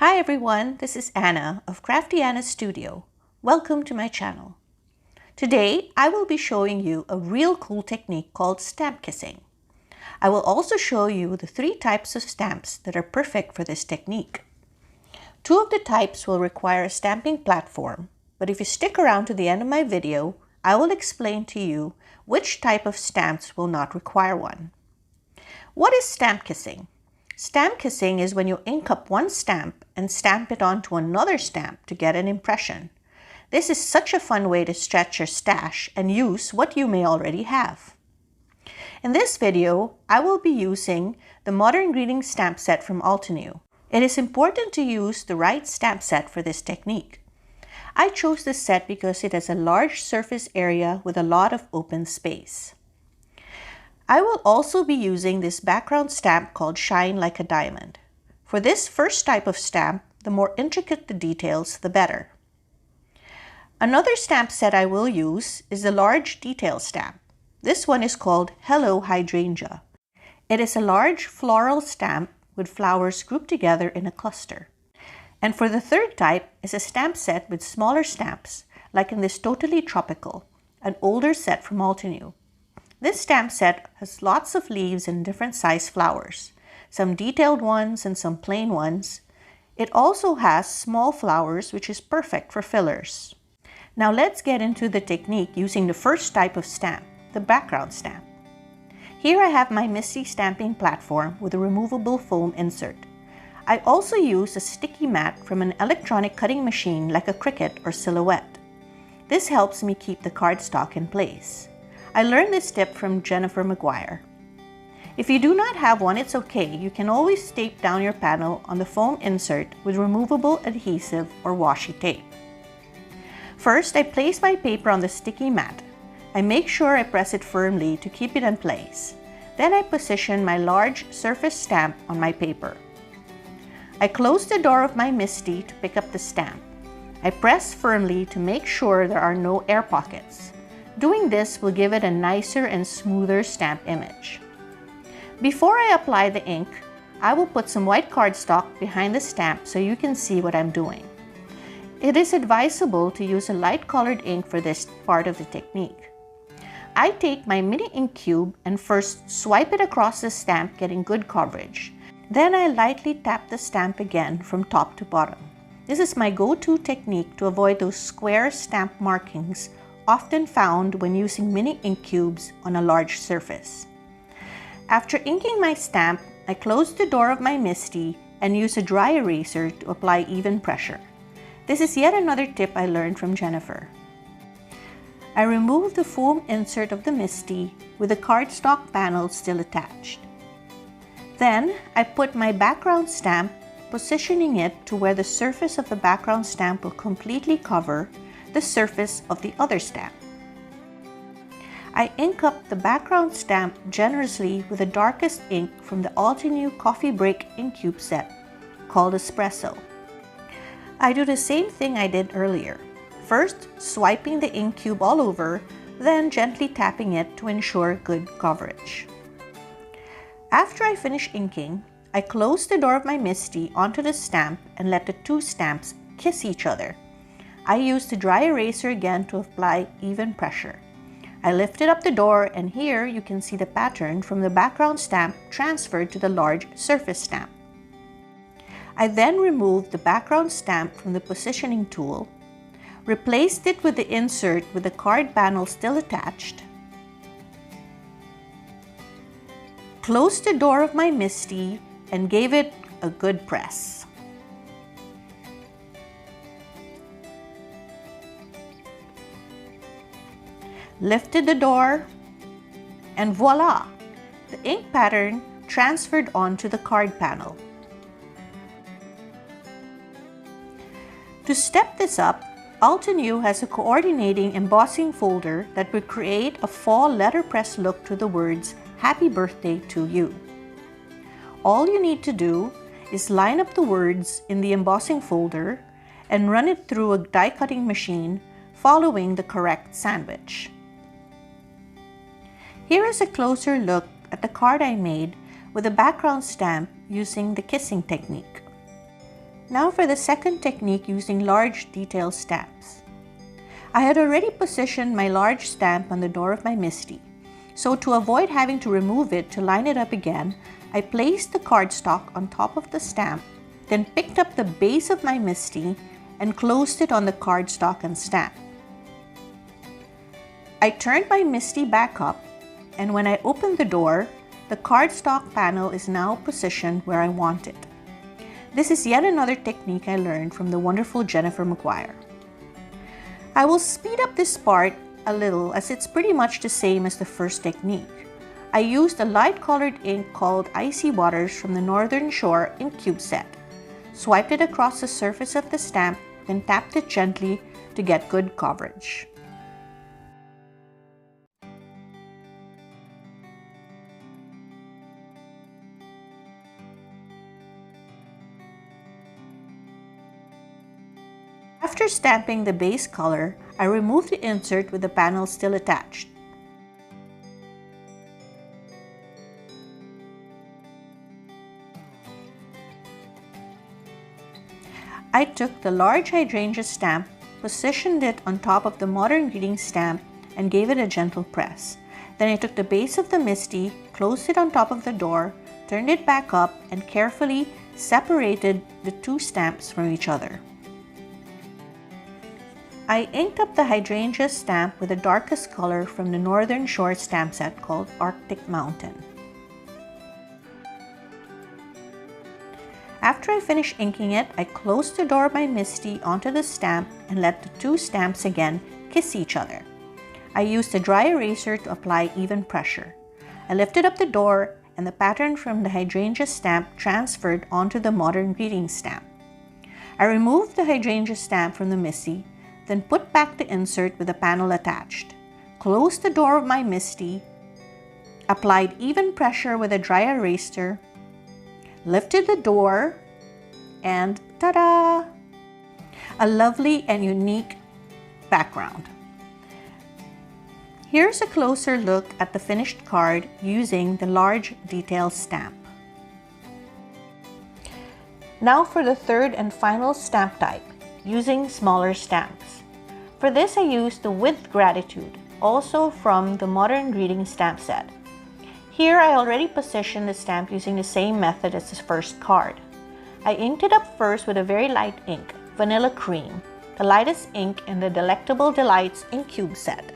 Hi everyone, this is Anna of Crafty Anna Studio. Welcome to my channel. Today I will be showing you a real cool technique called stamp kissing. I will also show you the 3 types of stamps that are perfect for this technique. 2 of the types will require a stamping platform, but if you stick around to the end of my video, I will explain to you which type of stamps will not require one. What is stamp kissing? Stamp kissing is when you ink up one stamp and stamp it onto another stamp to get an impression. This is such a fun way to stretch your stash and use what you may already have. In this video, I will be using the Modern Greeting stamp set from Altenew. It is important to use the right stamp set for this technique. I chose this set because it has a large surface area with a lot of open space. I will also be using this background stamp called Shine Like a Diamond. For this first type of stamp, the more intricate the details, the better. Another stamp set I will use is the large detail stamp. This one is called Hello Hydrangea. It is a large floral stamp with flowers grouped together in a cluster. And for the third type is a stamp set with smaller stamps, like in this Totally Tropical, an older set from Altenew. This stamp set has lots of leaves and different size flowers, some detailed ones and some plain ones. It also has small flowers, which is perfect for fillers. Now let's get into the technique using the first type of stamp, the background stamp. Here I have my Misty stamping platform with a removable foam insert. I also use a sticky mat from an electronic cutting machine like a Cricut or Silhouette. This helps me keep the cardstock in place. I learned this tip from Jennifer McGuire. If you do not have one, it's okay. You can always tape down your panel on the foam insert with removable adhesive or washi tape. First, I place my paper on the sticky mat. I make sure I press it firmly to keep it in place. Then I position my large surface stamp on my paper. I close the door of my Misty to pick up the stamp. I press firmly to make sure there are no air pockets. Doing this will give it a nicer and smoother stamp image. Before I apply the ink, I will put some white cardstock behind the stamp so you can see what I'm doing. It is advisable to use a light colored ink for this part of the technique. I take my mini ink cube and first swipe it across the stamp, getting good coverage. Then I lightly tap the stamp again from top to bottom. This is my go-to technique to avoid those square stamp markings often found when using mini ink cubes on a large surface. After inking my stamp, I close the door of my Misty and use a dry eraser to apply even pressure. This is yet another tip I learned from Jennifer. I remove the foam insert of the Misty with the cardstock panel still attached. Then I put my background stamp, positioning it to where the surface of the background stamp will completely cover the surface of the other stamp. I ink up the background stamp generously with the darkest ink from the Altenew Coffee Break ink cube set called Espresso. I do the same thing I did earlier. First, swiping the ink cube all over, then gently tapping it to ensure good coverage. After I finish inking, I close the door of my Misty onto the stamp and let the 2 stamps kiss each other. I use the dry eraser again to apply even pressure. I lifted up the door and here you can see the pattern from the background stamp transferred to the large surface stamp. I then removed the background stamp from the positioning tool, replaced it with the insert with the card panel still attached, closed the door of my Misty and gave it a good press. Lifted the door, and voila! The ink pattern transferred onto the card panel. To step this up, Altenew has a coordinating embossing folder that will create a fall letterpress look to the words Happy Birthday to You. All you need to do is line up the words in the embossing folder and run it through a die cutting machine following the correct sandwich. Here is a closer look at the card I made with a background stamp using the kissing technique. Now for the second technique using large detail stamps. I had already positioned my large stamp on the door of my Misty, so to avoid having to remove it to line it up again, I placed the cardstock on top of the stamp, then picked up the base of my Misty and closed it on the cardstock and stamp. I turned my Misty back up, and when I opened the door, the cardstock panel is now positioned where I want it. This is yet another technique I learned from the wonderful Jennifer McGuire. I will speed up this part a little as it's pretty much the same as the first technique. I used a light colored ink called Icy Waters from the Northern Shore in cube set, swiped it across the surface of the stamp, then tapped it gently to get good coverage. After stamping the base color, I removed the insert with the panel still attached. I took the large hydrangea stamp, positioned it on top of the modern greeting stamp, and gave it a gentle press. Then I took the base of the Misty, closed it on top of the door, turned it back up, and carefully separated the two stamps from each other. I inked up the hydrangea stamp with the darkest color from the Northern Shore stamp set called Arctic Mountain. After I finished inking it, I closed the door of my Misty onto the stamp and let the two stamps again kiss each other. I used a dry eraser to apply even pressure. I lifted up the door and the pattern from the hydrangea stamp transferred onto the modern greeting stamp. I removed the hydrangea stamp from the Misty, then put back the insert with the panel attached, closed the door of my Misty, applied even pressure with a dry eraser, lifted the door, and ta-da! A lovely and unique background. Here's a closer look at the finished card using the large detail stamp. Now for the third and final stamp type, using smaller stamps. For this I used the With Gratitude, also from the Modern Greeting stamp set. Here I already positioned the stamp using the same method as the first card. I inked it up first with a very light ink, Vanilla Cream, the lightest ink in the Delectable Delights in cube set.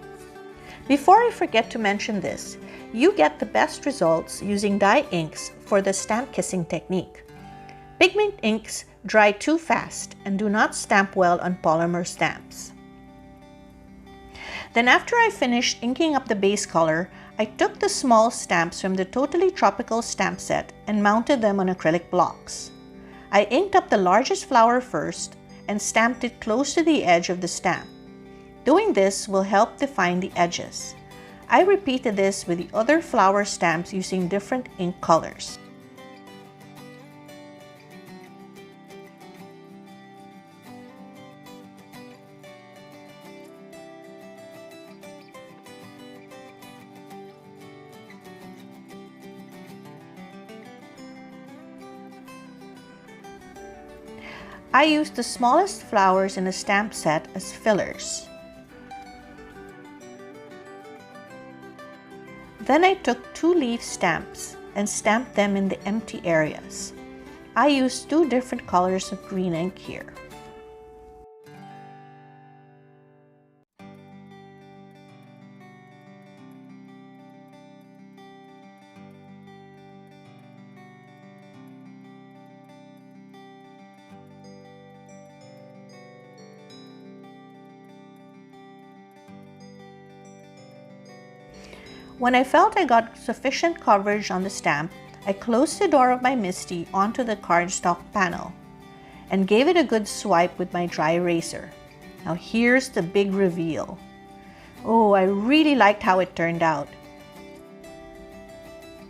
Before I forget to mention this, you get the best results using dye inks for the stamp kissing technique. Pigment inks dry too fast and do not stamp well on polymer stamps. Then after I finished inking up the base color, I took the small stamps from the Totally Tropical stamp set and mounted them on acrylic blocks. I inked up the largest flower first and stamped it close to the edge of the stamp. Doing this will help define the edges. I repeated this with the other flower stamps using different ink colors. I used the smallest flowers in the stamp set as fillers. Then I took 2 leaf stamps and stamped them in the empty areas. I used 2 different colors of green ink here. When I felt I got sufficient coverage on the stamp, I closed the door of my Misty onto the cardstock panel and gave it a good swipe with my dry eraser. Now here's the big reveal. Oh, I really liked how it turned out.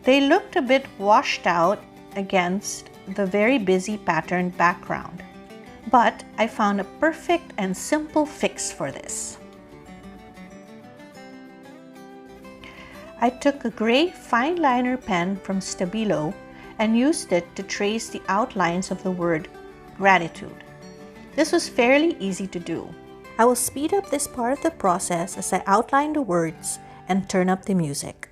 They looked a bit washed out against the very busy patterned background, but I found a perfect and simple fix for this. I took a gray fine liner pen from Stabilo and used it to trace the outlines of the word gratitude. This was fairly easy to do. I will speed up this part of the process as I outline the words and turn up the music.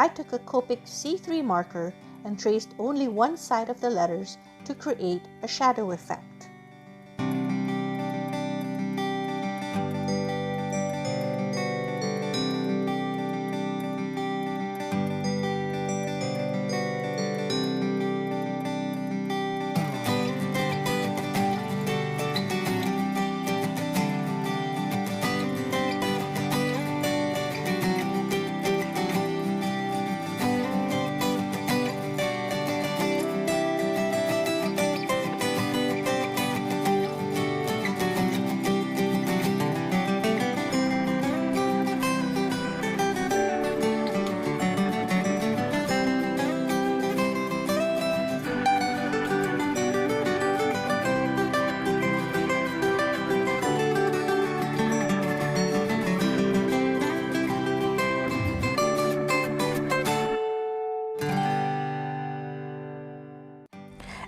I took a Copic C3 marker and traced only one side of the letters to create a shadow effect.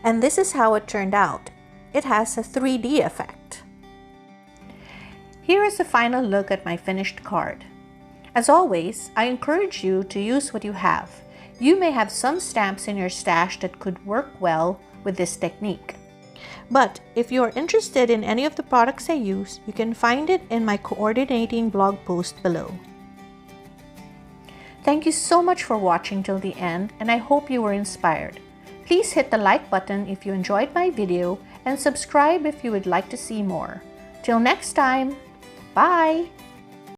And this is how it turned out. It has a 3D effect. Here is a final look at my finished card. As always, I encourage you to use what you have. You may have some stamps in your stash that could work well with this technique. But if you are interested in any of the products I use, you can find it in my coordinating blog post below. Thank you so much for watching till the end, and I hope you were inspired. Please hit the like button if you enjoyed my video and subscribe if you would like to see more. Till next time, bye!